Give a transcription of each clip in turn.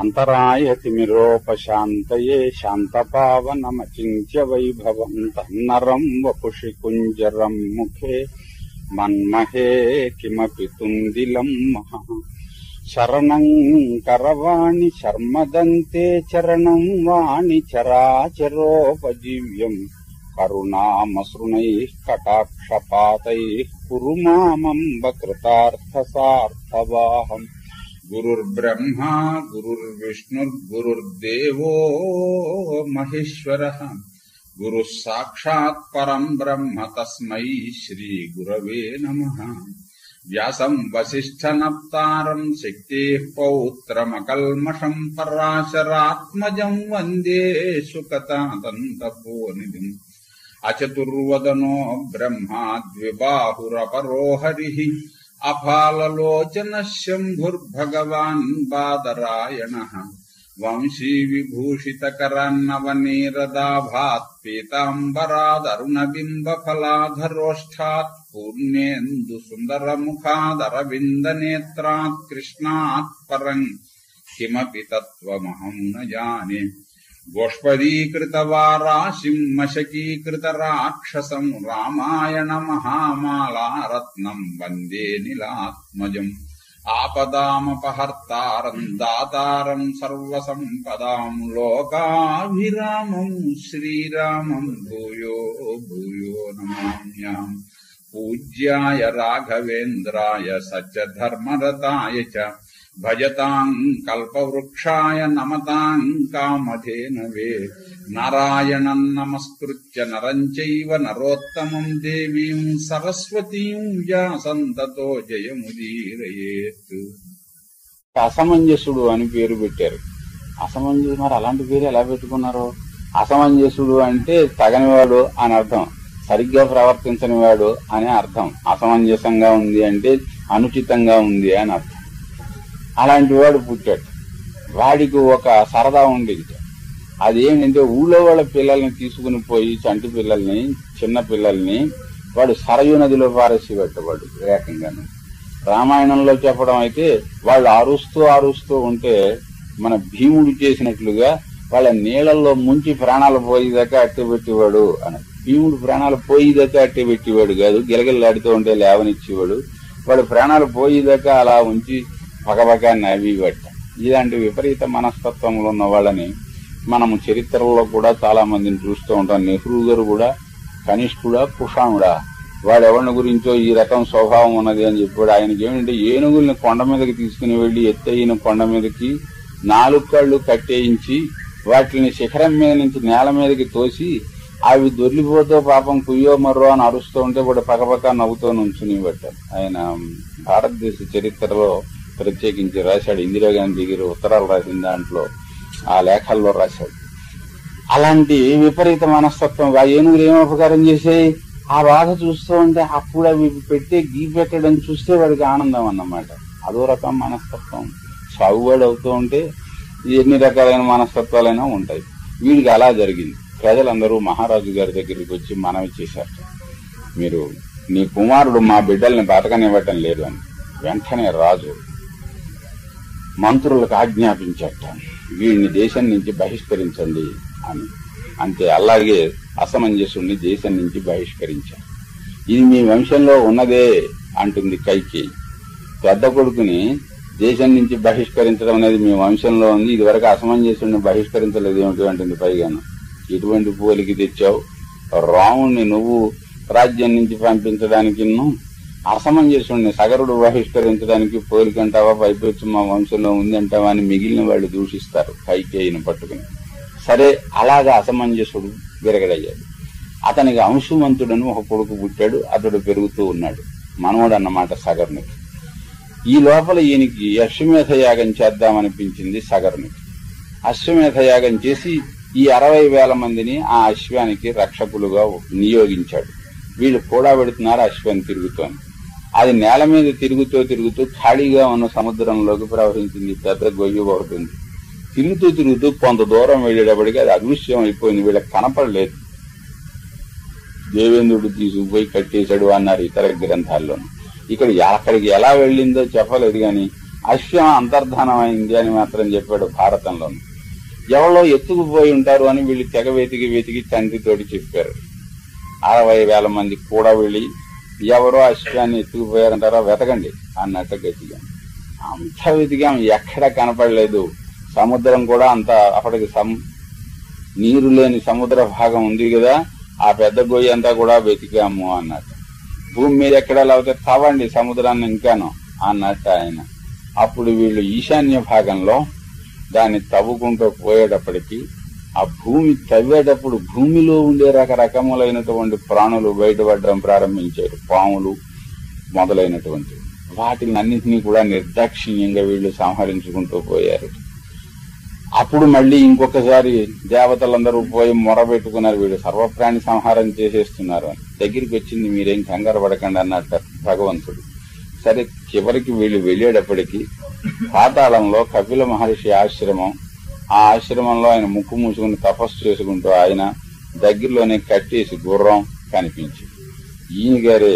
అంతరాయతిమిరోపశాంతయే శాంతపావనమచింత్య వైభవం తన్నరం వపుషి కుంజరం ముఖే మన్మహే కిమపి తుందిలం మహా శరణం కరవాణి శర్మదంతే చరణం వాణి చరాచరోపజీవ్యం కరుణామసృణైః కటాక్షపాతైః కురు మామంబ కృతార్థసార్థవాహం. గురుర్బ్రహ్మా గురుర్విష్ణుర్గురుర్దేవో మహేశ్వరః గురుః సాక్షాత్ పరం బ్రహ్మ తస్మై శ్రీ గురవే నమః. వ్యాసం వసిష్ఠనప్తారం శక్తేః పౌత్రమకల్మషం పరాశరాత్మజం వందే సుకతాదంతపోనిధిం. అచతుర్వదనో బ్రహ్మా ద్విబాహురపరో హరిః అఫాలలోచన శంభుర్భగవాన్ బాదరాయణః. వంశీ విభూషితకరన్నవనీరదాభాత్ పీతాంబరాదరుణబింబఫలాధరోష్ఠాత్ పూర్ణేందు సుందరముఖాదరవిందనేత్రాత్ కృష్ణాత్ పరం కిమపి తత్వమహం న జానే. గోష్పదీకృతవారాశిం మశకీకృతరాక్షసం రామాయణ మహామాలారత్నం వందే నీలాత్మజం. ఆపదామపహర్తారం దాతారం సర్వసంపదాం లోకాభిరామం శ్రీరామం భూయో భూయో నమామ్యాం. పూజ్యాయ రాఘవేంద్రాయ సత్యధర్మరతాయ చ భజతాం కల్పవృక్షాయ నమతాం కామధేనవే. నారాయణం నమస్కృత్య నరం చైవ నరోత్తమం దేవీం సరస్వతీం వ్యాసం తతో జయముదీరయేత్. అసమంజసుడు అని పేరు పెట్టారు. అసమంజసు మరి అలాంటి పేరు ఎలా పెట్టుకున్నారు? అసమంజసుడు అంటే తగనివాడు అని అర్థం, సరిగ్గా ప్రవర్తించని వాడు అనే అర్థం. అసమంజసంగా ఉంది అంటే అనుచితంగా ఉంది అని అర్థం. అలాంటి వాడు పుట్టాడు. వాడికి ఒక సరదా ఉండేది. అదేంటంటే ఊళ్ళో వాళ్ళ పిల్లల్ని తీసుకుని పోయి, చంటి పిల్లల్ని, చిన్న పిల్లల్ని వాడు సరయూ నదిలో పారేసి పెట్టేవాడు ఏకంగాను. రామాయణంలో చెప్పడం అయితే వాళ్ళు అరుస్తూ ఉంటే మన భీముడు చేసినట్లుగా వాళ్ళ నీళ్లలో ముంచి ప్రాణాలు పోయేదాకా అట్టే పెట్టేవాడు అని. భీముడు ప్రాణాలు పోయేదాకా అట్టే పెట్టేవాడు కాదు, గిలగిల్లాడుతూ ఉంటే లేవనిచ్చేవాడు. వాడు ప్రాణాలు పోయేదాకా అలా ఉంచి పగపగ నవ్వివట. ఇలాంటి విపరీత మనస్తత్వంలో ఉన్న వాళ్ళని మనము చరిత్రలో కూడా చాలా మందిని చూస్తూ ఉంటాం. నెహ్రూ గారు కూడా కనిష్ఠుడా కుషాణుడా వాడెవరిని గురించో ఈ రకం స్వభావం ఉన్నది అని చెప్పాడు. ఆయనకి ఏమిటంటే ఏనుగుల్ని కొండ మీదకి తీసుకుని వెళ్లి ఎత్తయిన కొండ మీదకి 4 కాళ్లు కట్టేయించి వాటిని శిఖరం మీద నుంచి నేల మీదకి తోసి అవి దొర్లిపోతూ పాపం కుయ్యో మర్రో అని అరుస్తూ ఉంటే వాడు పక్కపక్క నవ్వుతూ నుంచుని పెట్టారు. ఆయన భారతదేశ చరిత్రలో ప్రత్యేకించి రాశాడు. ఇందిరాగాంధీ గారు ఉత్తరాలు రాసిన దాంట్లో ఆ లేఖల్లో రాశాడు. అలాంటి విపరీత మనస్తత్వం ఆ ఏనుగులు ఏమో ఉపకారం చేసాయి. ఆ బాధ చూస్తూ ఉంటే అప్పుడు అవి పెట్టే గీ పెట్టడం చూస్తే వాడికి ఆనందం అన్నమాట. అదో రకం మనస్తత్వం. సాగుబడి అవుతూ ఉంటే ఎన్ని రకాలైన మనస్తత్వాలైనా ఉంటాయి. వీడికి అలా జరిగింది. ప్రజలందరూ మహారాజు గారి దగ్గరికి వచ్చి మనవి చేశారు, మీరు నీ కుమారుడు మా బిడ్డల్ని బతకనివ్వటం లేదు అని. వెంటనే రాజు మంత్రులకు ఆజ్ఞాపించట, వీడిని దేశం నుంచి బహిష్కరించండి అని. అంతే, అలాగే అసమంజసుడిని దేశం నుంచి బహిష్కరించారు. ఇది మీ వంశంలో ఉన్నదే అంటుంది కైకేయి. పెద్ద కొడుకుని దేశం నుంచి బహిష్కరించడం అనేది మీ వంశంలో ఉంది, ఇది వరకు అసమంజసుడిని బహిష్కరించలేదు ఏమిటి అంటుంది. పైగాను ఇటువంటి పోలికి తెచ్చావు, రాముణ్ణి నువ్వు రాజ్యం నుంచి పంపించడానికి అసమంజసుడిని సగరుడు బహిష్కరించడానికి పోలికంటావా, పైపెచ్చు మా వంశంలో ఉంది అంటావా అని మిగిలిన వాళ్ళు దూషిస్తారు కైకేయిని పట్టుకుని. సరే, అలాగా అసమంజసుడు విరగడయ్యాడు. అతనికి అంశుమంతుడని ఒక కొడుకు పుట్టాడు. అతడు పెరుగుతూ ఉన్నాడు, మనవడు అన్నమాట సగరునికి. ఈ లోపల ఈయనకి అశ్వమేధ యాగం చేద్దామనిపించింది సగరునికి. అశ్వమేధ యాగం చేసి ఈ 60,000 మందిని ఆ అశ్వానికి రక్షకులుగా నియోగించాడు. వీళ్ళు కూడా పెడుతున్నారు అశ్వాన్ని తిరుగుతోని. అది నేల మీద తిరుగుతూ ఖాళీగా ఉన్న సముద్రంలోకి ప్రవహించింది. పెద్ద గొయ్యి పడుతుంది. తిరుగుతూ కొంత దూరం వెళ్ళేటప్పటికి అది అదృశ్యం అయిపోయింది. వీళ్ళకి కనపడలేదు. దేవేంద్రుడు తీసుకుపోయి కట్టేశాడు అన్నారు ఇతర గ్రంథాల్లోనూ. ఇక్కడ అక్కడికి ఎలా వెళ్ళిందో చెప్పలేదు, కానీ అశ్వం అంతర్ధానమైంది అని మాత్రం చెప్పాడు భారతంలో. ఎవరో ఎత్తుకుపోయి ఉంటారు అని వీళ్ళు తెగ వెతికి తండ్రితోటి చెప్పారు. 60,000 మంది కూడా వెళ్ళి ఎవరో అశ్వాన్ని ఎత్తుకుపోయారంటారా, వెతకండి అన్నట్టు గట్టిగా అంత వెతికాం, ఎక్కడ కనపడలేదు. సముద్రం కూడా అంత అప్పటికి నీరు లేని సముద్ర భాగం ఉంది కదా, ఆ పెద్ద గొయ్యి అంతా కూడా వెతికాము అన్నట్టు. భూమి మీద ఎక్కడా లేకపోతే తవ్వండి సముద్రాన్ని ఇంకాను అన్నట్టు ఆయన. అప్పుడు వీళ్ళు ఈశాన్య భాగంలో దాన్ని తవ్వుకుంటూ పోయేటప్పటికి ఆ భూమి తవ్వేటప్పుడు భూమిలో ఉండే రకరకములైనటువంటి ప్రాణులు బయటపడడం ప్రారంభించారు, పాములు మొదలైనటువంటి వాటిని అన్నింటినీ కూడా నిర్దాక్షిణ్యంగా వీళ్ళు సంహరించుకుంటూ పోయారు. అప్పుడు మళ్ళీ ఇంకొకసారి దేవతలందరూ పోయి మొరబెట్టుకున్నారు, వీళ్ళు సర్వప్రాణి సంహారం చేసేస్తున్నారు అని. దగ్గరికి వచ్చింది, మీరేం కంగారు పడకండి అన్నట్టు భగవంతుడు. సరే, చివరికి వీళ్ళు వెళ్ళేటప్పటికి పాతాళంలో కపిల మహర్షి ఆశ్రమం, ఆ ఆశ్రమంలో ఆయన ముక్కు మూసుకుని తపస్సు చేసుకుంటూ ఆయన దగ్గరలోనే కట్టేసి గుర్రం కనిపించింది. ఈయన గారే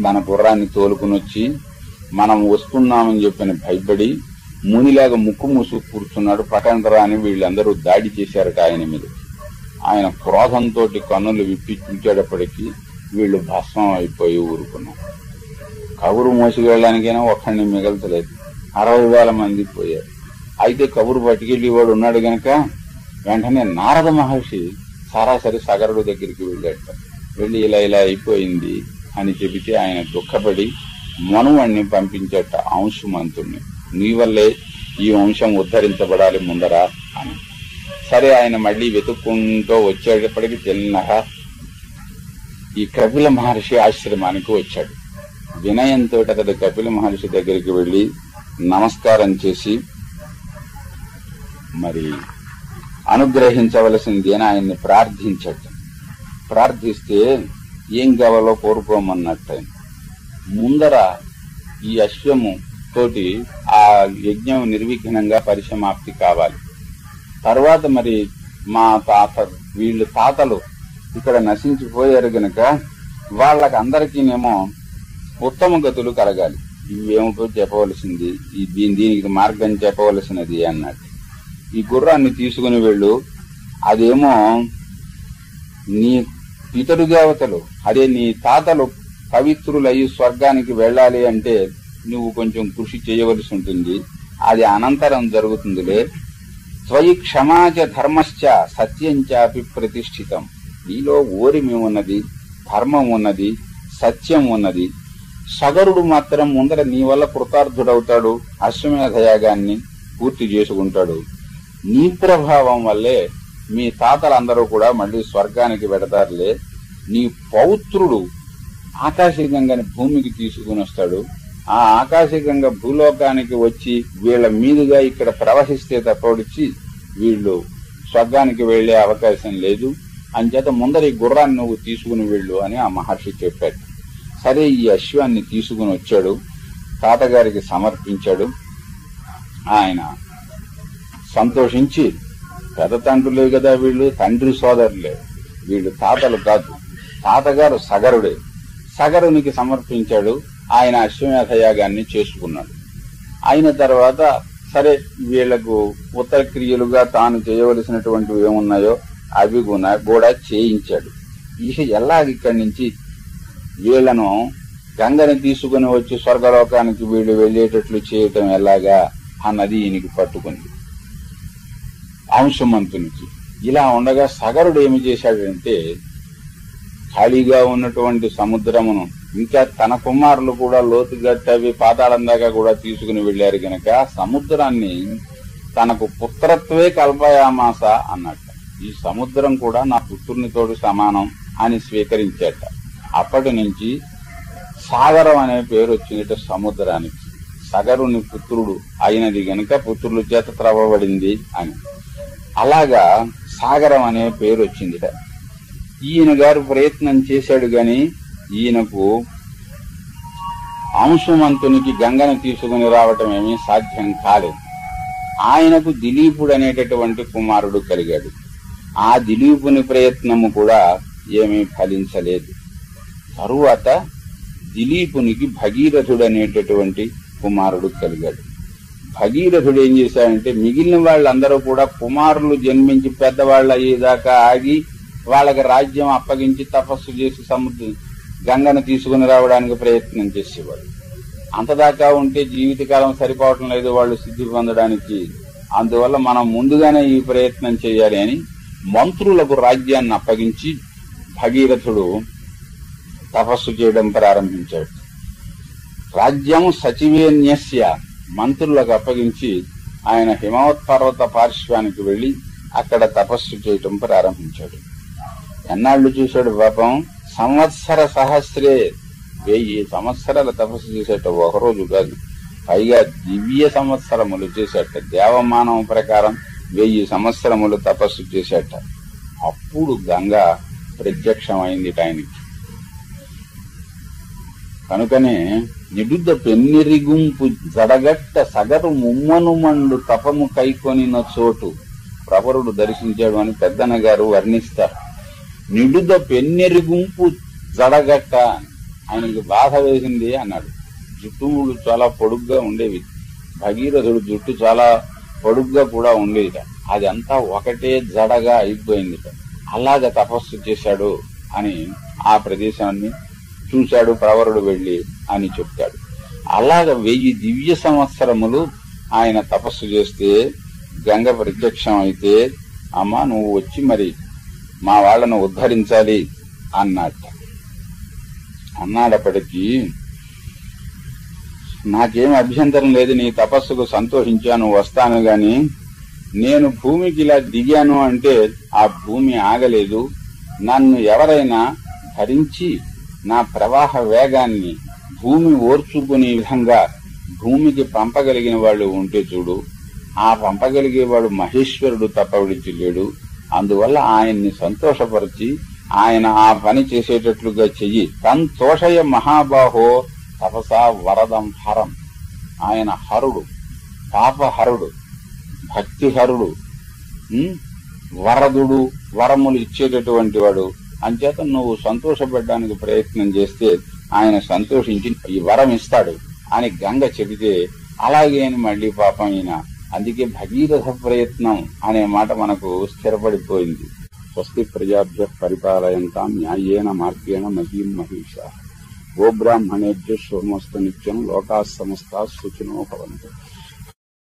మన గుర్రాన్ని తోలుకుని వచ్చి మనం వస్తున్నామని చెప్పని భయపడి మునిలాగా ముక్కు మూసుకు కూర్చున్నాడు. పకండ్రా అని వీళ్ళందరూ దాడి చేశారట ఆయన మీద. ఆయన క్రోధంతో కన్నులు విప్పి చూచేటప్పటికీ వీళ్ళు భస్మం అయిపోయి ఊరుకున్నారు. కబురు మోసుకెళ్ళడానికైనా ఒక్కడిని మిగల్చలేదు, 60,000 మంది పోయారు. అయితే కబురు పట్టుకెళ్ళి వాడు ఉన్నాడు గనక వెంటనే నారద మహర్షి సరాసరి సగరుడు దగ్గరికి వెళ్ళాట. వెళ్ళి ఇలా అయిపోయింది అని చెబితే ఆయన దుఃఖపడి మనువాణ్ణి పంపించట, అంశుమంతుణ్ణి, నీ వల్లే ఈ వంశం ఉద్ధరించబడాలి ముందరా అని. సరే, ఆయన మళ్లీ వెతుక్కుంటూ వచ్చేటప్పటికి చిన్నగా ఈ కపిల మహర్షి ఆశ్రమానికి వచ్చాడు. వినయంతో అతడు కపిల మహర్షి దగ్గరికి వెళ్లి నమస్కారం చేసి మరి అనుగ్రహించవలసింది అని ఆయన్ని ప్రార్థించాడు. ప్రార్థిస్తే ఏం కావాలో కోరుకోమన్నట్టు ముందర ఈ అశ్వము తోటి ఆ యజ్ఞం నిర్విఘ్నంగా పరిసమాప్తి కావాలి. తర్వాత మరి మా వీళ్ళు తాతలు ఇక్కడ నశించిపోయారు గనక వాళ్ళకి అందరికీనేమో ఉత్తమ గతులు కలగాలి. ఇవేమిటో చెప్పవలసింది, దీనికి మార్గం చెప్పవలసినది అన్నట్టు. ఈ గుర్రాన్ని తీసుకుని వెళ్ళు, అదేమో నీ పితరు దేవతలు, అదే నీ తాతలు పవిత్రులయ్యి స్వర్గానికి వెళ్ళాలి అంటే నువ్వు కొంచెం కృషి చేయవలసి ఉంటుంది. అది అనంతరం జరుగుతుందిలే. త్వయి క్షమాచ ధర్మశ్చ సత్యంచాపి ప్రతిష్ఠితం. నీలో ఓరిమి ఉన్నది, ధర్మం ఉన్నది, సత్యం ఉన్నది. సగరుడు మాత్రం ముందర నీ వల్ల కృతార్థుడవుతాడు, అశ్వమేధయాగాన్ని పూర్తి చేసుకుంటాడు. నీ ప్రభావం వల్లే మీ తాతలందరూ కూడా మళ్లీ స్వర్గానికి వెడతారులే. నీ పౌత్రుడు ఆకాశగంగని భూమికి తీసుకుని వస్తాడు. ఆ ఆకాశగంగ భూలోకానికి వచ్చి వీళ్ల మీదుగా ఇక్కడ ప్రవహిస్తే తప్పొడిచి వీళ్ళు స్వర్గానికి వెళ్లే అవకాశం లేదు. అంచేత ముందర ఈ గుర్రాన్ని నువ్వు తీసుకుని వెళ్ళు అని ఆ మహర్షి చెప్పాడు. సరే, ఈ అశ్వాన్ని తీసుకుని వచ్చాడు, తాతగారికి సమర్పించాడు. ఆయన సంతోషించి, పెద్ద తండ్రులే కదా వీళ్ళు, తండ్రి సోదరులే వీళ్ళు, తాతలు కాదు, తాతగారు సగరుడే. సగరునికి సమర్పించాడు. ఆయన అశ్వమేధయాగాన్ని చేసుకున్నాడు. అయిన తర్వాత సరే, వీళ్లకు ఉత్తర క్రియలుగా తాను చేయవలసినటువంటివి ఏమున్నాయో అవి కూడా చేయించాడు. ఇక ఎలాగిక్కడి నుంచి వీళ్లను గంగని తీసుకుని వచ్చి స్వర్గలోకానికి వీళ్ళు వెళ్లేటట్లు చేయటం ఎలాగా అన్నది ఈయనకి పట్టుకుంది అంశుమంతునికి. ఇలా ఉండగా సగరుడు ఏమి చేశాడంటే, ఖాళీగా ఉన్నటువంటి సముద్రమును ఇంకా తన కుమారులు కూడా లోతుగా తవ్వి పాతాళం దాకా కూడా తీసుకుని వెళ్లారు గనక సముద్రాన్ని తనకు పుత్రత్వే కల్పయామాస అన్నట్ట. ఈ సముద్రం కూడా నా పుత్రుని తోడు సమానం అని స్వీకరించాట. అప్పటి నుంచి సాగరం అనే పేరు వచ్చినట్టు సముద్రానికి. సగరుని పుత్రుడు అయినది గనక పుత్రుల చేత త్రవ్వబడింది అని. అలాగా సాగరం అనే పేరు వచ్చిందిట. ఈయన గారు ప్రయత్నం చేశాడు గాని ఈయనకు అంశుమంతునికి గంగను తీసుకుని రావటం ఏమీ సాధ్యం కాలేదు. ఆయనకు దిలీపుడు అనేటటువంటి కుమారుడు కలిగాడు. ఆ దిలీపుని ప్రయత్నము కూడా ఏమీ ఫలించలేదు. తరువాత దిలీపునికి భగీరథుడు అనేటటువంటి కుమారుడు కలిగాడు. భగీరథుడు ఏం చేశాడంటే మిగిలిన వాళ్ళందరూ కూడా కుమారులు జన్మించి పెద్దవాళ్ళు అయ్యేదాకా ఆగి వాళ్ళకి రాజ్యం అప్పగించి తపస్సు చేసి గంగను తీసుకుని రావడానికి ప్రయత్నం చేసేవాడు. అంతదాకా ఉంటే జీవితకాలం సరిపోవటం లేదు వాళ్ళు సిద్ధి పొందడానికి. అందువల్ల మనం ముందుగానే ఈ ప్రయత్నం చేయాలి అని మంత్రులకు రాజ్యాన్ని అప్పగించి భగీరథుడు తపస్సు చేయడం ప్రారంభించాడు. రాజ్యం సచివేన్యస్య మంత్రులకు అప్పగించి ఆయన హిమవత్ పర్వత పార్శ్వానికి వెళ్లి అక్కడ తపస్సు చేయటం ప్రారంభించాడు. ఎన్నాళ్లు చూశాడు పాపం? సంవత్సర సహస్రే, 1000 సంవత్సరాల తపస్సు చేసేట, ఒకరోజు కాదు. పైగా దివ్య సంవత్సరములు చేసేట, దేవమానం ప్రకారం 1000 సంవత్సరములు తపస్సు చేసేట. అప్పుడు గంగ ప్రత్యక్షమైంది ఆయనకి. కనుకనే నిడుద పెన్నిరిగుంపు జడగట్ట సగరు ముమ్మను మండు తపము కైకొనిన చోటు ప్రవరుడు దర్శించాడు అని పెద్దన్న గారు వర్ణిస్తారు. నిడుద పెన్నెరుగుంపు జడగట్ట, ఆయనకి బాధ వేసింది అన్నాడు. జుట్టుములు చాలా పొడుగ్గా ఉండేవి, భగీరథుడు జుట్టు చాలా పొడుగ్గా కూడా ఉండేదిట. అదంతా ఒకటే జడగా అయిపోయిందిట. అలాగ తపస్సు చేశాడు అని ఆ ప్రదేశాన్ని చూశాడు ప్రవరుడు వెళ్లి అని చెప్తాడు. అలాగ 1000 దివ్య సంవత్సరములు ఆయన తపస్సు చేస్తే గంగ ప్రత్యక్షం అయితే, అమ్మా నువ్వు వచ్చి మరి మా వాళ్లను ఉద్ధరించాలి అన్నాడప్పటికీ నాకేం అభ్యంతరం లేదు, నీ తపస్సుకు సంతోషించాను, వస్తాను గాని నేను భూమికి ఇలా దిగాను అంటే ఆ భూమి ఆగలేదు. నన్ను ఎవరైనా ధరించి నా ప్రవాహ వేగాన్ని భూమి ఓర్చుకునే విధంగా భూమికి పంపగలిగిన వాళ్ళు ఉంటే చూడు, ఆ పంపగలిగేవాడు మహేశ్వరుడు తప్ప విడిచి లేడు. అందువల్ల ఆయన్ని సంతోషపరిచి ఆయన ఆ పని చేసేటట్లుగా చెయ్యి. సంతోషయ మహాబాహో తపసా వరదం హరం. ఆయన హరుడు, పాపహరుడు, భక్తిహరుడు, వరదుడు, వరములు ఇచ్చేటటువంటి వాడు. అంచేత నువ్వు సంతోషపెట్టడానికి ప్రయత్నం చేస్తే ఆయన సంతోషించి ఈ వరం ఇస్తాడు అని గంగ చెబితే అలాగే అని మళ్లీ పాపం ఈయన. అందుకే భగీరథ ప్రయత్నం అనే మాట మనకు స్థిరపడిపోయింది. స్వస్తి ప్రజాభ్య పరిపాలయంతాం న్యాయేన మార్గేణ మహీం మహిషా. గోబ్రాహ్మణేభ్య శోమస్తు నిత్యం లోకాః సమస్తాః సుఖినో భవంతు.